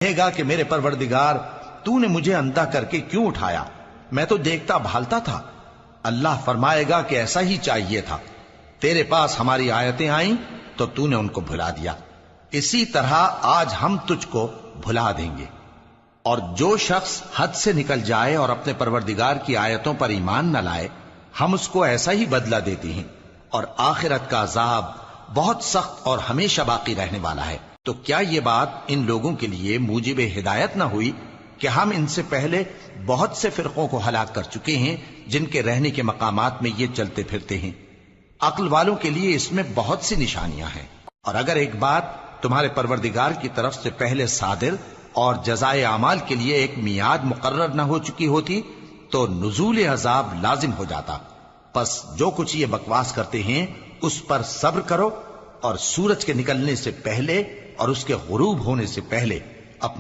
کہے گا کہ میرے پروردگار تو نے مجھے اندھا کر کے کیوں اٹھایا، میں تو دیکھتا بھالتا تھا۔ اللہ فرمائے گا کہ ایسا ہی چاہیے تھا، تیرے پاس ہماری آیتیں آئیں تو تو نے ان کو بھلا دیا، اسی طرح آج ہم تجھ کو بھلا دیں گے۔ اور جو شخص حد سے نکل جائے اور اپنے پروردگار کی آیتوں پر ایمان نہ لائے، ہم اس کو ایسا ہی بدلہ دیتے ہیں، اور آخرت کا عذاب بہت سخت اور ہمیشہ باقی رہنے والا ہے۔ تو کیا یہ بات ان لوگوں کے لیے موجب ہدایت نہ ہوئی کہ ہم ان سے پہلے بہت سے فرقوں کو ہلاک کر چکے ہیں جن کے رہنے کے مقامات میں یہ چلتے پھرتے ہیں؟ عقل والوں کے لیے اس میں بہت سی نشانیاں ہیں۔ اور اگر ایک بات تمہارے پروردگار کی طرف سے پہلے صادر اور جزائے اعمال کے لیے ایک میعاد مقرر نہ ہو چکی ہوتی تو نزول عذاب لازم ہو جاتا۔ پس جو کچھ یہ بکواس کرتے ہیں اس پر صبر کرو، اور سورج کے نکلنے سے پہلے اور اس کے غروب ہونے سے پہلے